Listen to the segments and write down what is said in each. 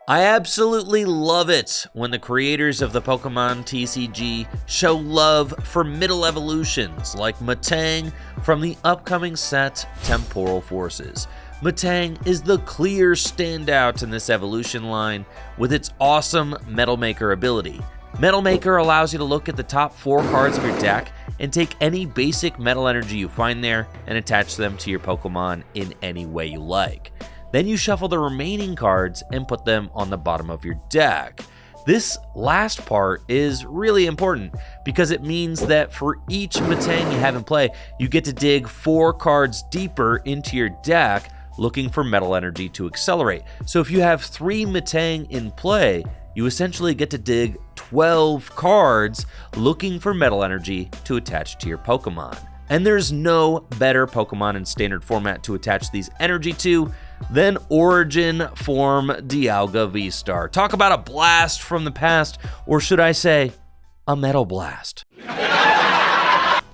I absolutely love it when the creators of the Pokemon TCG show love for middle evolutions like Metang from the upcoming set Temporal Forces. Metang is the clear standout in this evolution line with its awesome Metal Maker ability. Metal Maker allows you to look at the top 4 cards of your deck and take any basic metal energy you find there and attach them to your Pokemon in any way you like. Then you shuffle the remaining cards and put them on the bottom of your deck. This last part is really important because it means that for each Metang you have in play, you get to dig 4 cards deeper into your deck looking for metal energy to accelerate. So if you have 3 Metang in play, you essentially get to dig 12 cards looking for metal energy to attach to your Pokemon. And there's no better Pokemon in standard format to attach these energy to than Origin Form Dialga V-Star. Talk about a blast from the past, or should I say, a metal blast.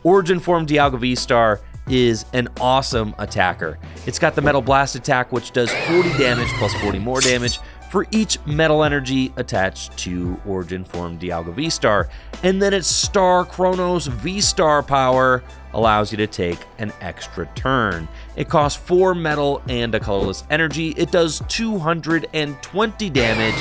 Origin Form Dialga V-Star is an awesome attacker. It's got the Metal Blast attack, which does 40 damage plus 40 more damage for each metal energy attached to Origin Form Dialga V-Star. And then its Star Chronos V-Star power allows you to take an extra turn. It costs 4 metal and a colorless energy. It does 220 damage,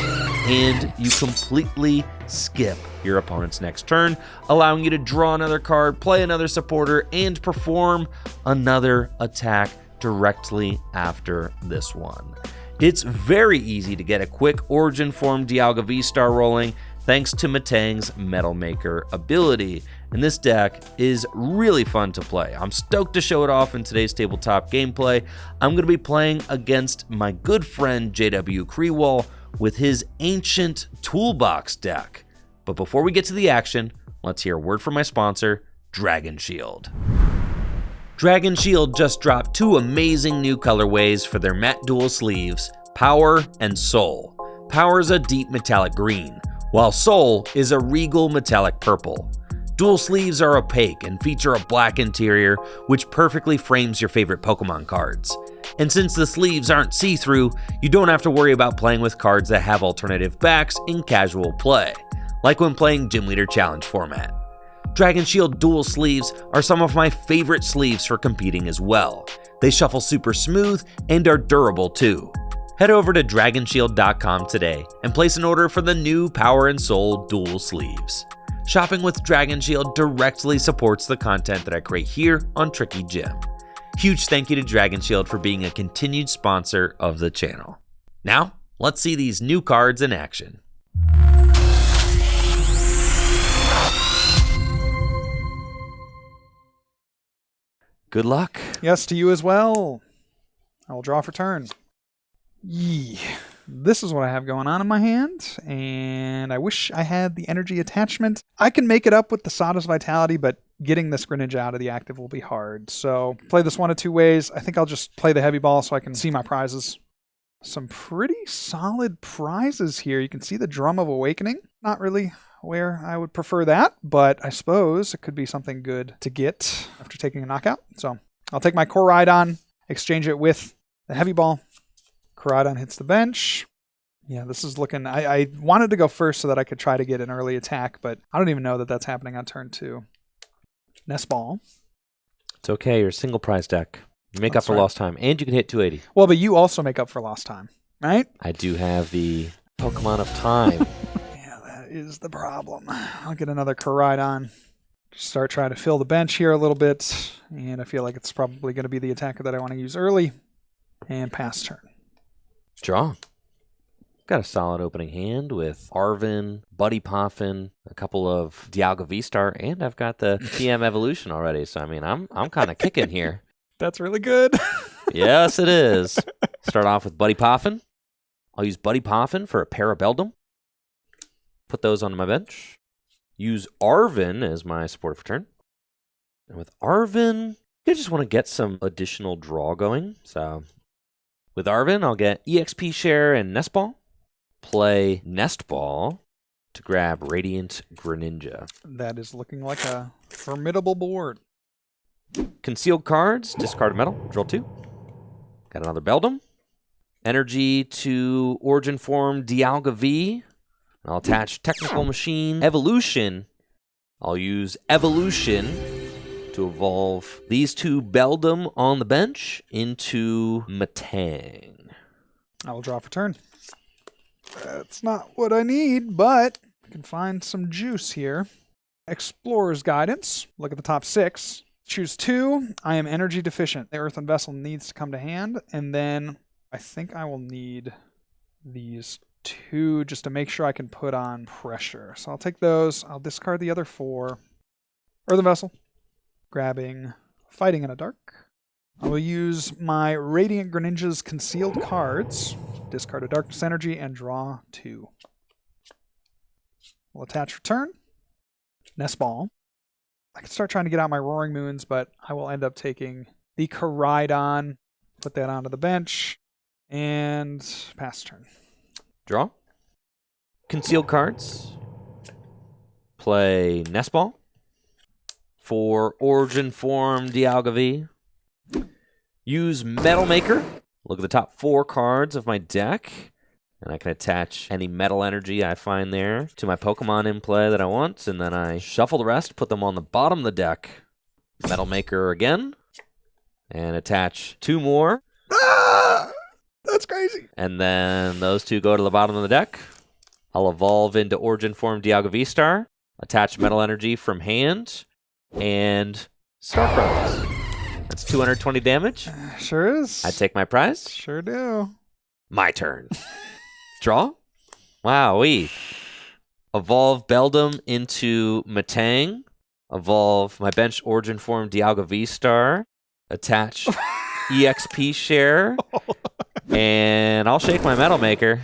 and you completely skip your opponent's next turn, allowing you to draw another card, play another supporter, and perform another attack directly after this one. It's very easy to get a quick Origin Form Dialga V-Star rolling thanks to Metang's Metal Maker ability, and this deck is really fun to play. I'm stoked to show it off in today's tabletop gameplay. I'm going to be playing against my good friend JW Kreewall with his Ancient Toolbox deck. But before we get to the action, let's hear a word from my sponsor, Dragon Shield. Dragon Shield just dropped 2 amazing new colorways for their matte dual sleeves, Power and Soul. Power is a deep metallic green, while Soul is a regal metallic purple. Dual sleeves are opaque and feature a black interior, which perfectly frames your favorite Pokemon cards. And since the sleeves aren't see-through, you don't have to worry about playing with cards that have alternative backs in casual play, like when playing Gym Leader Challenge format. Dragon Shield dual sleeves are some of my favorite sleeves for competing as well. They shuffle super smooth and are durable too. Head over to dragonshield.com today and place an order for the new Power and Soul dual sleeves. Shopping with Dragon Shield directly supports the content that I create here on Tricky Gym. Huge thank you to Dragon Shield for being a continued sponsor of the channel. Now, let's see these new cards in action. Good luck. Yes, to you as well. I will draw for turn. Yee. This is what I have going on in my hand, and I wish I had the energy attachment. I can make it up with the Sawdust Vitality, but getting this Greninja out of the active will be hard. So play this one of 2 ways. I think I'll just play the Heavy Ball so I can see my prizes. Some pretty solid prizes here. You can see the Drum of Awakening. Not really where I would prefer that, but I suppose it could be something good to get after taking a knockout. So I'll take my Koraidon, exchange it with the Heavy Ball. Koraidon hits the bench. Yeah, this is looking... I wanted to go first so that I could try to get an early attack, but I don't even know that that's happening on turn 2. Nest Ball. It's okay, you're a single prize deck. You make up for lost time, and you can hit 280. Well, but you also make up for lost time, right? I do have the Pokemon of Time. Is the problem. I'll get another Koraidon. Start trying to fill the bench here a little bit, and I feel like it's probably going to be the attacker that I want to use early, and pass turn. Draw. Got a solid opening hand with Arven, Buddy Poffin, a couple of Dialga V-Star, and I've got the TM Evolution already, so I mean, I'm kind of kicking here. That's really good. Yes, it is. Start off with Buddy Poffin. I'll use Buddy Poffin for a Parabeldum. Put those on my bench. Use Arven as my supporter for turn. And with Arven, I just want to get some additional draw going. So with Arven, I'll get EXP Share and Nest Ball. Play Nest Ball to grab Radiant Greninja. That is looking like a formidable board. Concealed cards, discard a metal, draw 2. Got another Beldum. energy to Origin Form Dialga V. I'll attach Technical Machine Evolution. I'll use Evolution to evolve these two Beldum on the bench into Matang. I will draw for turn. That's not what I need, but I can find some juice here. Explorer's Guidance. Look at the top 6. Choose 2. I am energy deficient. The Earthen Vessel needs to come to hand. And then I think I will need these 2 just to make sure I can put on pressure. So I'll take those. I'll discard the other 4. Earthen Vessel. Grabbing Fighting in a Dark. I will use my Radiant Greninja's concealed cards. Discard a Darkness Energy and draw 2. We'll attach return. Nest Ball. I could start trying to get out my Roaring Moons, but I will end up taking the Koraidon, put that onto the bench, and pass turn. Draw. Concealed cards. Play Nest Ball. For Origin Form Dialga V. Use Metal Maker. Look at the top 4 cards of my deck. And I can attach any metal energy I find there to my Pokemon in play that I want. And then I shuffle the rest, put them on the bottom of the deck. Metal Maker again. And attach 2 more. Ah! That's crazy. And then those 2 go to the bottom of the deck. I'll evolve into Origin Form Dialga V-Star. Attach metal energy from hand. And Starcross. That's 220 damage. Sure is. I take my prize. Sure do. My turn. Draw. Wowee. Evolve Beldum into Matang. Evolve my bench Origin Form Dialga V-Star. Attach EXP Share. And I'll shake my Metal Maker.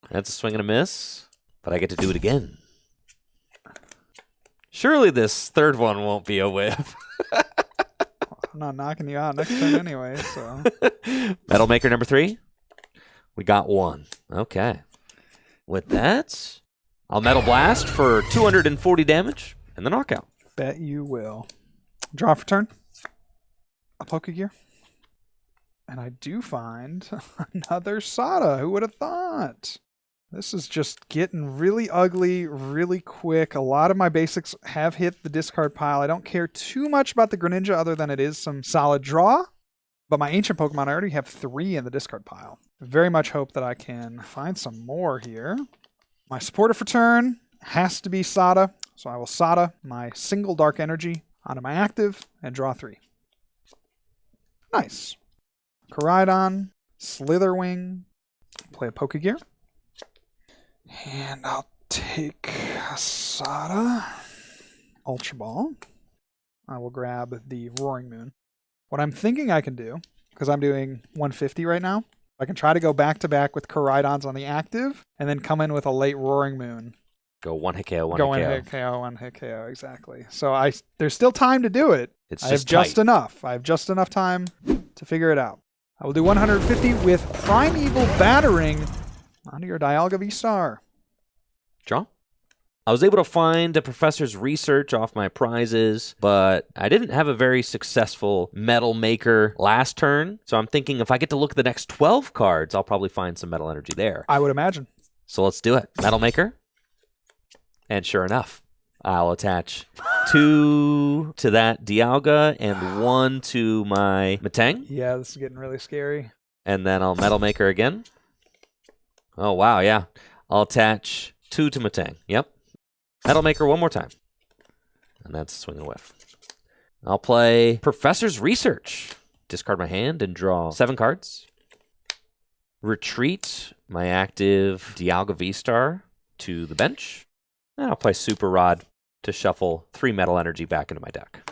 That's a swing and a miss. But I get to do it again. Surely this third one won't be a whiff. I'm not knocking you out next turn anyway, so. Metal Maker number 3. We got 1. Okay. With that, I'll Metal Blast for 240 damage and the knockout. Bet you will. Draw for turn. A Pokegear. And I do find another Sada. Who would have thought? This is just getting really ugly really quick. A lot of my basics have hit the discard pile. I don't care too much about the Greninja other than it is some solid draw. But my ancient Pokemon, I already have 3 in the discard pile. Very much hope that I can find some more here. My supporter for turn has to be Sada. So I will Sada my single Dark Energy onto my active and draw 3. Nice. Koraidon, Slitherwing, play a Pokegear. And I'll take a Sada, Ultra Ball. I will grab the Roaring Moon. What I'm thinking I can do, because I'm doing 150 right now, I can try to go back-to-back with Koraidons on the active, and then come in with a late Roaring Moon. Go 1 hit KO, 1 Go hit KO. 1 hit KO, 1 hit KO, exactly. So there's still time to do it. It's I have just enough. I have just enough time to figure it out. I will do 150 with Primeval Battering onto your Dialga V-Star. Draw. I was able to find a professor's research off my prizes, but I didn't have a very successful Metal Maker last turn. So I'm thinking if I get to look at the next 12 cards, I'll probably find some metal energy there. I would imagine. So let's do it. Metal Maker. And sure enough, I'll attach 2 to that Dialga and 1 to my Matang. Yeah, this is getting really scary. And then I'll Metal Maker again. Oh, wow, yeah. I'll attach 2 to Matang. Yep. Metal Maker one more time. And that's a swing and a whiff. I'll play Professor's Research. Discard my hand and draw 7 cards. Retreat my active Dialga V-Star to the bench. And I'll play Super Rod to shuffle 3 metal energy back into my deck.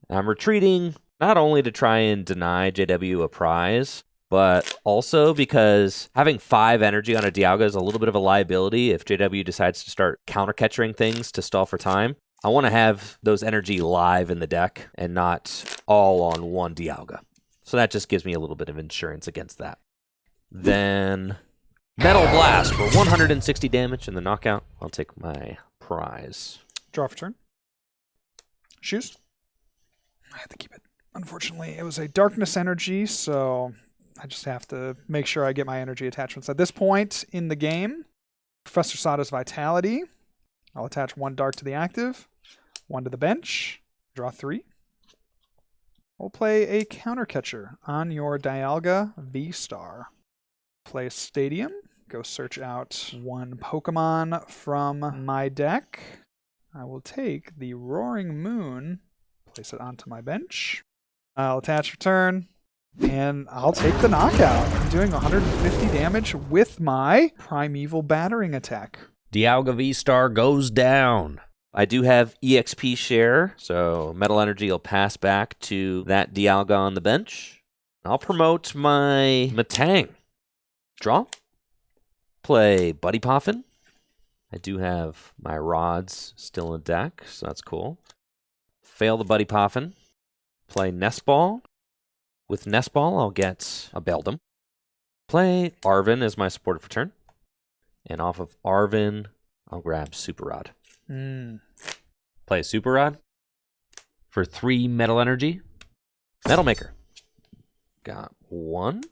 I'm retreating not only to try and deny JW a prize, but also because having 5 energy on a Dialga is a little bit of a liability if JW decides to start counter-catching things to stall for time. I want to have those energy live in the deck and not all on one Dialga. So that just gives me a little bit of insurance against that. Then Metal Blast for 160 damage in the knockout. I'll take my prize. Draw for turn. Shoes. I had to keep it. Unfortunately, it was a Darkness Energy, so I just have to make sure I get my energy attachments. At this point in the game, Professor Sada's Vitality. I'll attach 1 dark to the active, 1 to the bench, draw 3. We'll play a counter catcher on your Dialga V-Star. Play Stadium. Go search out 1 Pokemon from my deck. I will take the Roaring Moon, place it onto my bench. I'll attach return, and I'll take the knockout. I'm doing 150 damage with my Primeval Battering attack. Dialga V-Star goes down. I do have EXP share, so Metal Energy will pass back to that Dialga on the bench. I'll promote my Metang. Draw. Play Buddy Poffin. I do have my rods still in the deck, so that's cool. Fail the Buddy Poffin. Play Nest Ball. With Nest Ball, I'll get a Beldum. Play Arven as my supportive return. And off of Arven, I'll grab Super Rod. Play Super Rod for 3 Metal Energy. Metal Maker. Got 1.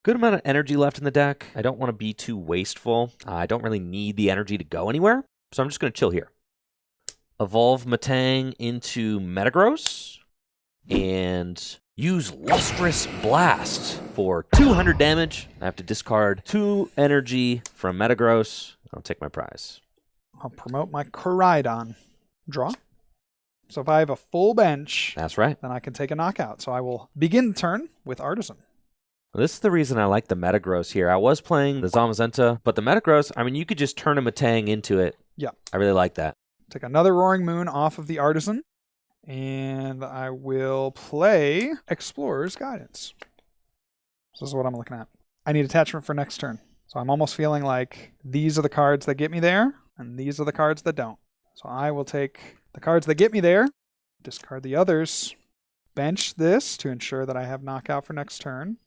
Good amount of energy left in the deck. I don't want to be too wasteful. I don't really need the energy to go anywhere, so I'm just going to chill here. Evolve Metang into Metagross, and use Lustrous Blast for 200 damage. I have to discard 2 energy from Metagross. I'll take my prize. I'll promote my Koraidon. Draw. So if I have a full bench, That's right. then I can take a knockout. So I will begin the turn with Artisan. This is the reason I like the Metagross here. I was playing the Zamazenta, but the Metagross, I mean, you could just turn a Metang into it. Yeah. I really like that. Take another Roaring Moon off of the Artisan, and I will play Explorer's Guidance. So this is what I'm looking at. I need attachment for next turn. So I'm almost feeling like these are the cards that get me there, and these are the cards that don't. So I will take the cards that get me there, discard the others, bench this to ensure that I have knockout for next turn,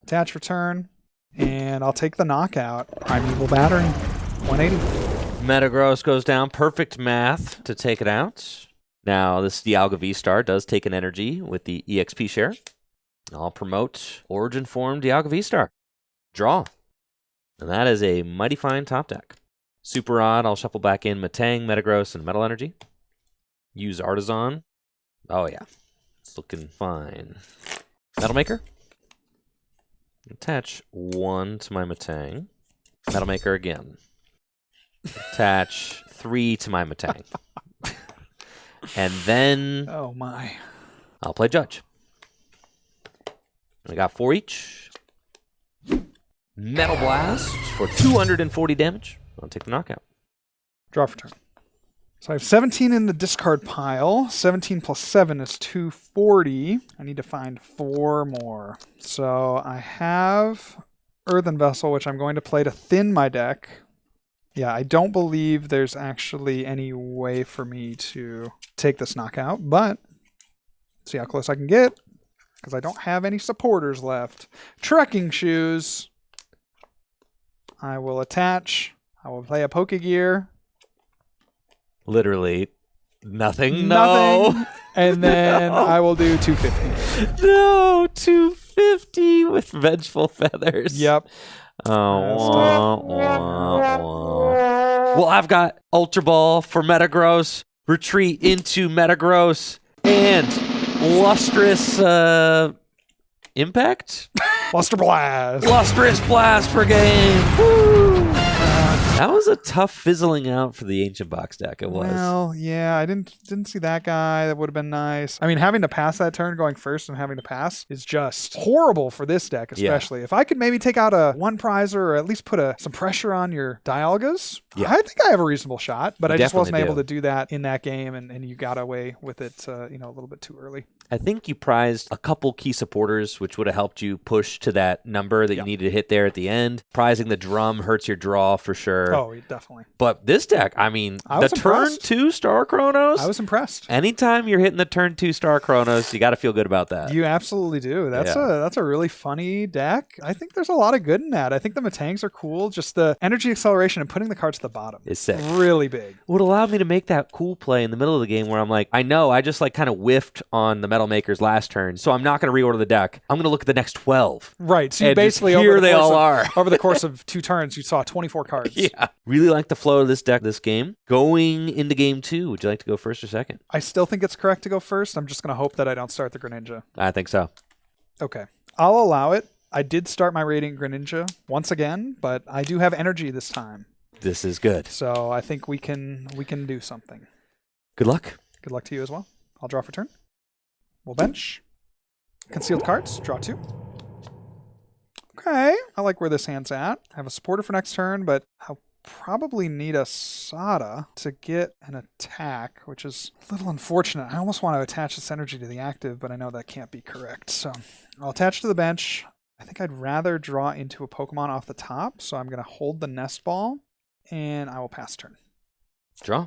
attach return, and I'll take the knockout. Primeval Battering, 180. Metagross goes down. Perfect math to take it out. Now, this Dialga V-Star does take an energy with the EXP share. I'll promote Origin Form Dialga V-Star. Draw. And that is a mighty fine top deck. Super odd, I'll shuffle back in Metang, Metagross, and Metal Energy. Use Artisan. Oh, yeah. It's looking fine. Metal Maker. Attach 1 to my Metang. Metal Maker again. Attach 3 to my Metang. And then Oh my. I'll play Judge. I got 4 each. Metal Blast for 240 damage. I'll take the knockout. Draw for turn. So I have 17 in the discard pile. 17 plus 7 is 240. I need to find 4 more. So I have Earthen Vessel, which I'm going to play to thin my deck. Yeah, I don't believe there's actually any way for me to take this knockout, but let's see how close I can get, because I don't have any supporters left. Trekking Shoes. I will attach. I will play a Pokegear. Literally nothing. No. Nothing. And then I will do 250. No, 250 with Vengeful Feathers. Yep. Oh, Well, I've got Ultra Ball for Metagross, Retreat into Metagross, and Lustrous Impact? Luster Blast. Lustrous Blast for game. Woo! That was a tough fizzling out for the Ancient Box deck. It was. Well, yeah, I didn't see that guy. That would have been nice. I mean, having to pass that turn going first and having to pass is just horrible for this deck, especially. If I could maybe take out a 1-prizer or at least put some pressure on your Dialgas, I think I have a reasonable shot, but I just wasn't able to do that in that game, and you got away with it a little bit too early. I think you prized a couple key supporters, which would have helped you push to that number that you needed to hit there at the end. Prizing the drum hurts your draw for sure. Oh, definitely. But this deck, I mean, the turn 2 Star Chronos. I was impressed. Anytime you're hitting the turn 2 Star Chronos, you got to feel good about that. You absolutely do. That's a really funny deck. I think there's a lot of good in that. I think the Metangs are cool. Just the energy acceleration and putting the cards at the bottom is sick. Really big. Would allow me to make that cool play in the middle of the game where I'm like, I know I just like kind of whiffed on the Metal Metal Makers last turn, so I'm not going to reorder the deck. I'm going to look at the next 12. Right. So you And basically just here they all are. over the course of 2 turns, you saw 24 cards. Yeah. Really like the flow of this deck this game. Going into game 2, would you like to go first or second? I still think it's correct to go first. I'm just going to hope that I don't start the Greninja. I think so. Okay. I'll allow it. I did start my Radiant Greninja once again, but I do have energy this time. This is good. So I think we can do something. Good luck. Good luck to you as well. I'll draw for turn. We'll bench. Concealed cards. Draw 2. Okay. I like where this hand's at. I have a supporter for next turn, but I'll probably need a Sada to get an attack, which is a little unfortunate. I almost want to attach this energy to the active, but I know that can't be correct. So I'll attach to the bench. I think I'd rather draw into a Pokemon off the top, so I'm going to hold the Nest Ball, and I will pass turn. Draw.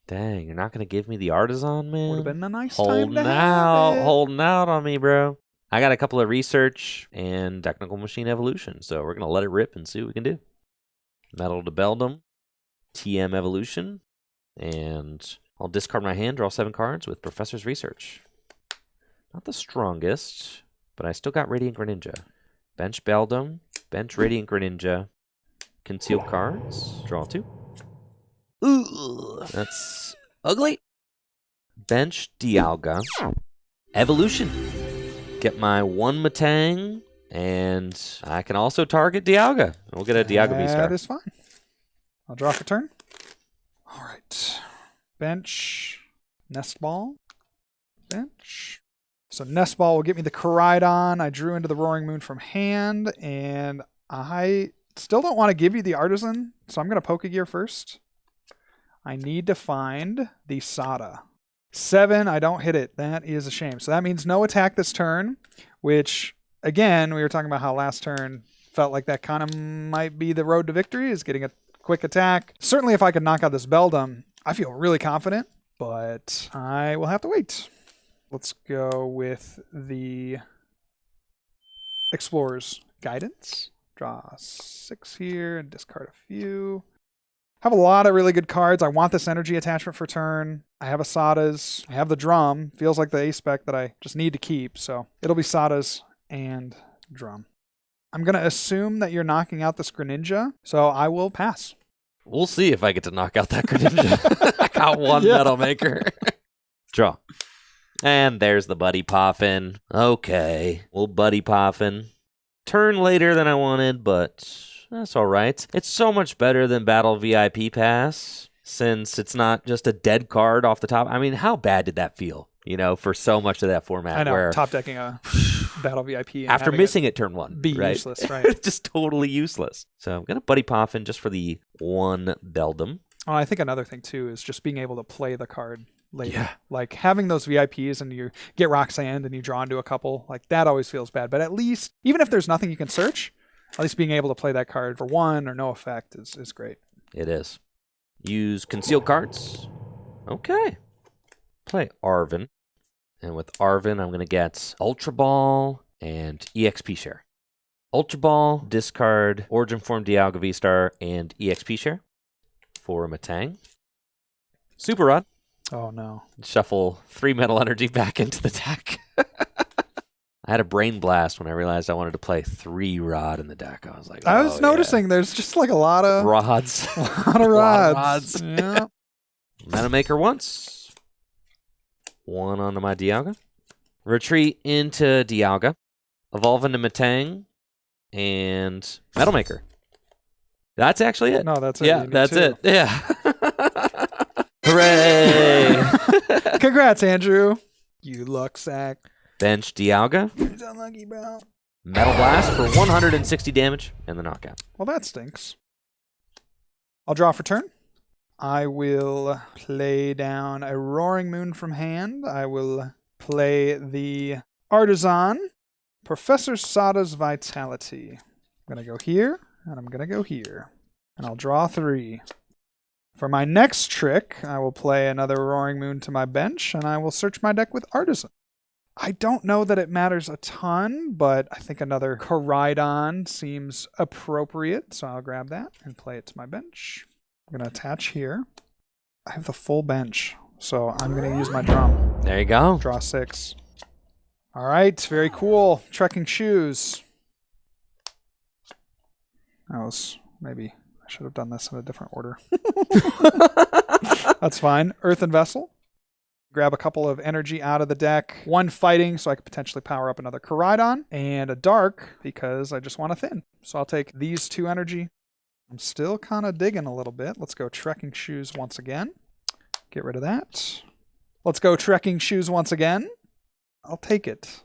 Dang, you're not going to give me the Artisan, man? Would have been a nice time to have it. Holding out on me, bro. I got a couple of research and technical machine evolution, so we're going to let it rip and see what we can do. Metal to Beldum, TM evolution, and I'll discard my hand, draw 7 cards with Professor's Research. Not the strongest, but I still got Radiant Greninja. Bench Beldum, bench Radiant Greninja, concealed cards, draw 2. Ooh, that's ugly. Bench Dialga, evolution. Get my 1 Matang, and I can also target Dialga. We'll get a Dialga V-Star. That is fine. I'll draw for turn. All right. Bench, Nest Ball, bench. So Nest Ball will get me the Koraidon. I drew into the Roaring Moon from hand, and I still don't want to give you the Artisan, so I'm going to Pokegear first. I need to find the Sada. 7, I don't hit it. That is a shame. So that means no attack this turn, which, again, we were talking about how last turn felt like that kind of might be the road to victory, is getting a quick attack. Certainly if I could knock out this Beldum, I feel really confident, but I will have to wait. Let's go with the Explorer's Guidance. Draw 6 here and discard a few. Have a lot of really good cards. I want this energy attachment for turn. I have a Sadas. I have the Drum. Feels like the A-Spec that I just need to keep. So it'll be Sadas and Drum. I'm going to assume that you're knocking out this Greninja, so I will pass. We'll see if I get to knock out that Greninja. I got 1 Metal Maker. Draw. And there's the Buddy Poffin. Okay, we'll Buddy Poffin. Turn later than I wanted, but that's all right. It's so much better than Battle VIP Pass, since it's not just a dead card off the top. I mean, how bad did that feel, for so much of that format? I know, where top decking a Battle VIP. And after missing it turn 1. Be right? useless, right? Just totally useless. So I'm going to Buddy Poffin just for the 1 Beldum. Oh, I think another thing, too, is just being able to play the card later. Yeah. Like having those VIPs and you get Rock Sand and you draw into a couple, like that always feels bad. But at least, even if there's nothing you can search, at least being able to play that card for 1 or no effect is great. It is. Use concealed cards. Okay. Play Arven. And with Arven, I'm going to get Ultra Ball and EXP Share. Ultra Ball, discard Origin Form Dialga V-Star, and EXP Share for Matang. Super Rod. Oh, no. Shuffle 3 Metal Energy back into the deck. I had a brain blast when I realized I wanted to play 3 Rod in the deck. I was like, I was noticing there's just like a lot of rods. A lot of rods. Yeah. Mana Maker once. 1 onto my Dialga. Retreat into Dialga. Evolve into Matang. And Metal Maker. That's actually it. No, that's it. Yeah, that's it. Yeah. Hooray! Congrats, Andrew. You luck sack. Bench Dialga. You're unlucky, bro. Metal Blast for 160 damage and the knockout. Well, that stinks. I'll draw for turn. I will play down a Roaring Moon from hand. I will play the Artisan. Professor Sada's Vitality. I'm going to go here, and I'm going to go here. And I'll draw 3. For my next trick, I will play another Roaring Moon to my bench, and I will search my deck with Artisan. I don't know that it matters a ton, but I think another Koraidon seems appropriate, so I'll grab that and play it to my bench. I'm going to attach here. I have the full bench, so I'm going to use my Drum. There you go. Draw 6. All right, very cool. Trekking shoes. Maybe I should have done this in a different order. That's fine. Earthen Vessel. Grab a couple of energy out of the deck. 1 fighting, so I could potentially power up another Koraidon. And a dark, because I just want a thin. So I'll take these 2 energy. I'm still kind of digging a little bit. Let's go Trekking Shoes once again. Get rid of that. Let's go Trekking Shoes once again. I'll take it.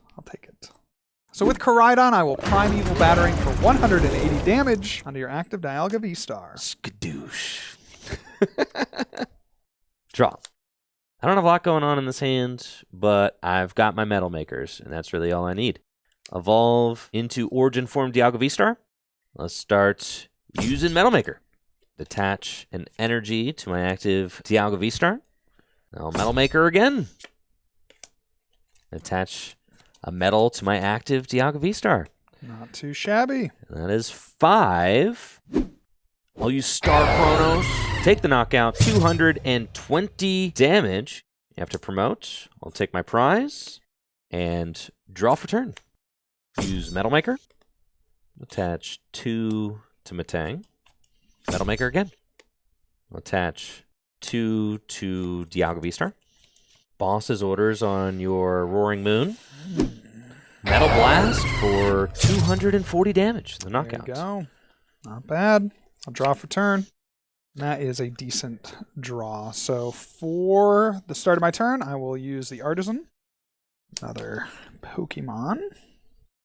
So with Koraidon, I will Primeval Battering for 180 damage onto your active Dialga V-Star. Skadoosh. Draw. I don't have a lot going on in this hand, but I've got my Metal Makers, and that's really all I need. Evolve into Origin Form Dialga V-Star. Let's start using Metal Maker. Detach an energy to my active Dialga V-Star. Now Metal Maker again. Attach a metal to my active Dialga V-Star. Not too shabby. That is 5. I'll use Star Chronos. Take the knockout. 220 damage. You have to promote. I'll take my prize and draw for turn. Use Metal Maker. Attach 2 to Matang. Metal Maker again. Attach 2 to Dialga V-Star. Boss's orders on your Roaring Moon. Metal Blast for 240 damage. The knockout. There you go. Not bad. I'll draw for turn. That is a decent draw. So for the start of my turn, I will use the Artisan. Another Pokemon.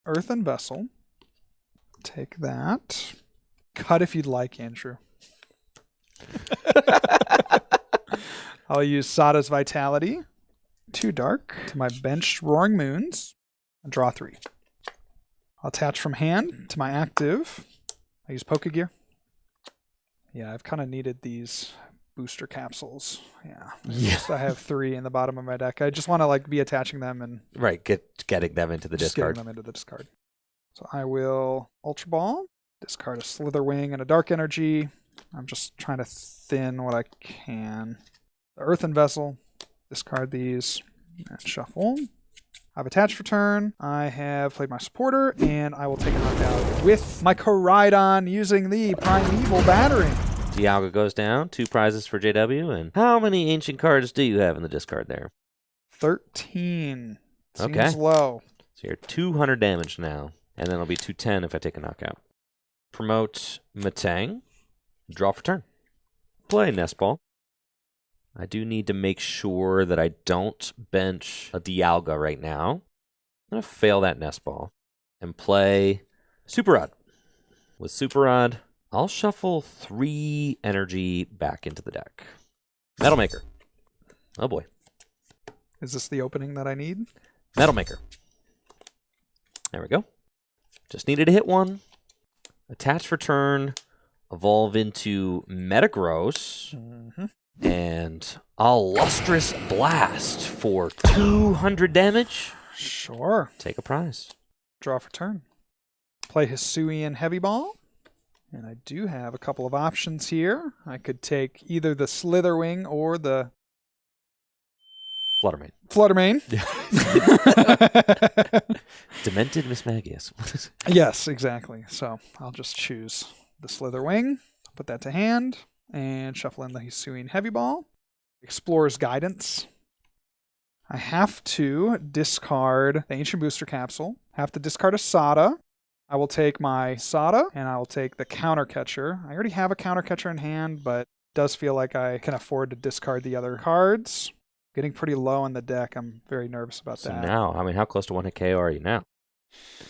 Earthen Vessel. Take that. Cut if you'd like, Andrew. I'll use Sada's Vitality. 2 dark to my benched Roaring Moons. And draw 3. I'll attach from hand to my active. I use Pokegear. Yeah, I've kind of needed these booster capsules. Yeah. I have 3 in the bottom of my deck. I just want to be attaching them and getting them into the discard. Getting them into the discard. So I will Ultra Ball, discard a Slitherwing and a Dark Energy. I'm just trying to thin what I can. The Earthen Vessel, discard these and shuffle. I've attached for turn. I have played my supporter, and I will take a knockout with my Koraidon using the Primeval Battering. Dialga goes down. 2 prizes for JW. And how many ancient cards do you have in the discard there? 13. Seems okay. low. So you're 200 damage now. And then it'll be 210 if I take a knockout. Promote Matang. Draw for turn. Play Nest Ball. I do need to make sure that I don't bench a Dialga right now. I'm going to fail that Nest Ball and play Super Rod. With Super Rod, I'll shuffle 3 energy back into the deck. Metal Maker. Oh boy. Is this the opening that I need? Metal Maker. There we go. Just needed to hit 1. Attach for turn. Evolve into Metagross. Mm-hmm. And I'll Lustrous Blast for 200 damage. Sure. Take a prize. Draw for turn. Play Hisuian Heavy Ball. And I do have a couple of options here. I could take either the Slitherwing or the Fluttermane. Fluttermane. Demented Mismagius. Yes, exactly. So I'll just choose the Slitherwing. Put that to hand. And shuffle in the Hisuian Heavy Ball. Explorer's Guidance. I have to discard the Ancient Booster Capsule. Have to discard a Sada. I will take my Sada, and I will take the Counter Catcher. I already have a Counter Catcher in hand, but it does feel like I can afford to discard the other cards. Getting pretty low in the deck. I'm very nervous about that. So now, how close to 1 KO are you now?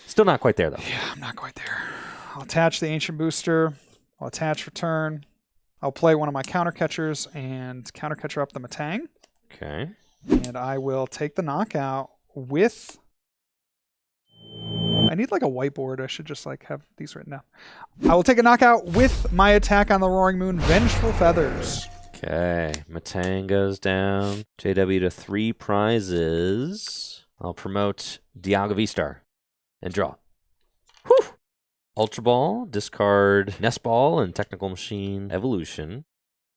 Still not quite there, though. Yeah, I'm not quite there. I'll attach the Ancient Booster. I'll attach for turn. I'll play one of my Counter Catchers and Counter Catcher up the Matang. Okay. And I will take the knockout with... I need a whiteboard. I should just have these written down. I will take a knockout with my attack on the Roaring Moon, Vengeful Feathers. Okay. Matang goes down. JW to 3 prizes. I'll promote Dialga V-Star and draw. Whew! Ultra Ball, discard Nest Ball and Technical Machine Evolution.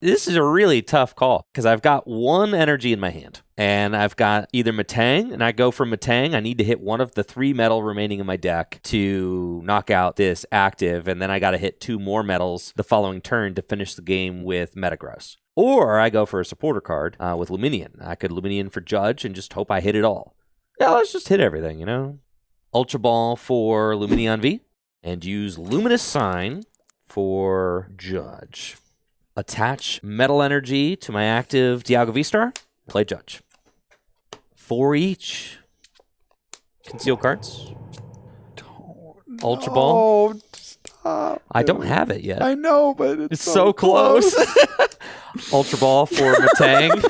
This is a really tough call because I've got one energy in my hand and I've got either Matang, and I go for Matang. I need to hit one of the 3 metal remaining in my deck to knock out this active, and then I got to hit 2 more metals the following turn to finish the game with Metagross. Or I go for a supporter card with Luminion. I could Luminion for Judge and just hope I hit it all. Yeah, let's just hit everything, you know? Ultra Ball for Luminion V, and use Luminous Sign for Judge. Attach Metal Energy to my active Dialga V-Star. Play Judge. 4 each. Conceal cards. Ultra Ball. Stop. I don't have it yet. I know, but it's so close. Ultra Ball for Matang.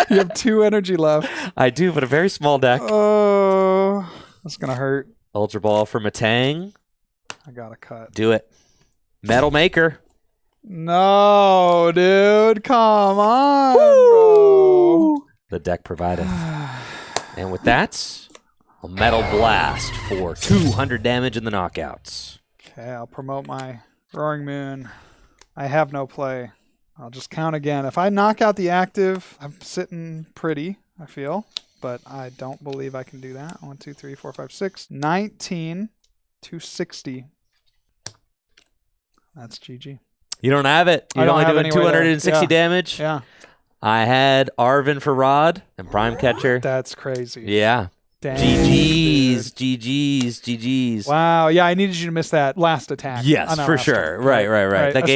You have 2 energy left. I do, but a very small deck. Oh, that's going to hurt. Ultra Ball for Matang. I got to cut. Do it. Metal Maker. No, dude. Come on, bro. The deck provided. And with that, a Metal Blast for 200 damage in the knockouts. Okay, I'll promote my Roaring Moon. I have no play. I'll just count again. If I knock out the active, I'm sitting pretty, I feel. But I don't believe I can do that. 1, 2, 3, 4, 5, 6. 19 to 60. That's GG. You don't have it. You're only doing 260 damage. Yeah. I had Arvin for Rod and Prime Catcher. That's crazy. Yeah. Dang, GG's, dude. GG's. Wow. Yeah, I needed you to miss that last attack. Yes, for sure. Right. That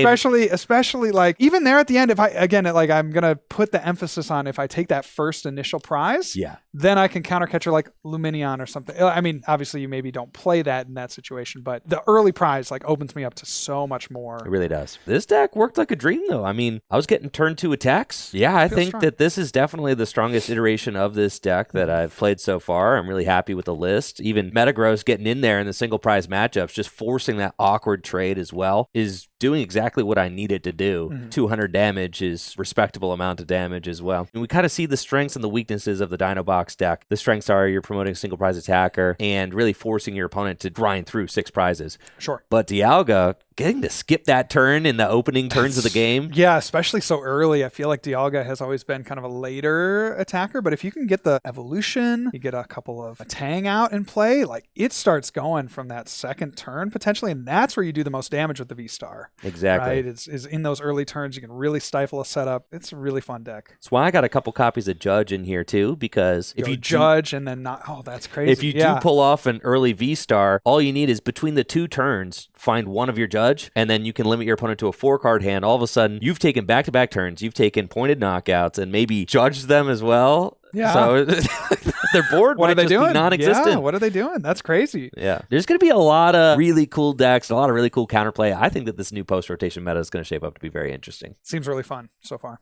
Especially like even there at the end, if I'm gonna put the emphasis on if I take that first initial prize, then I can countercatcher like Luminion or something. I mean, obviously you maybe don't play that in that situation, but the early prize like opens me up to so much more. It really does. This deck worked like a dream though. I mean, I was getting turn 2 attacks. Yeah, I think that this is definitely the strongest iteration of this deck that I've played so far. I'm really happy with the list. Even Metagross getting in there in the single prize matchups, just forcing that awkward trade as well, is doing exactly what I needed to do. 200 damage is respectable amount of damage as well. And we kind of see the strengths and the weaknesses of the Dino Box deck. The strengths are you're promoting single prize attacker and really forcing your opponent to grind through 6 prizes. Sure. But Dialga getting to skip that turn in the opening turns of the game. Yeah, especially so early. I feel like Dialga has always been kind of a later attacker, but if you can get the evolution, you get a couple of Tang out in play, like it starts going from that second turn potentially, and that's where you do the most damage with the V-Star. Exactly. Right? It's in those early turns, you can really stifle a setup. It's a really fun deck. That's why I got a couple copies of Judge in here too, because if you Judge and then not, that's crazy. If you do pull off an early V-Star, all you need is between the 2 turns, find one of your Judge, and then you can limit your opponent to a 4-card hand. All of a sudden, you've taken back-to-back turns, you've taken pointed knockouts, and maybe judged them as well. Yeah. So their board might just be non-existent. Yeah, what are they doing? That's crazy. Yeah. There's going to be a lot of really cool decks, a lot of really cool counterplay. I think that this new post-rotation meta is going to shape up to be very interesting. Seems really fun so far.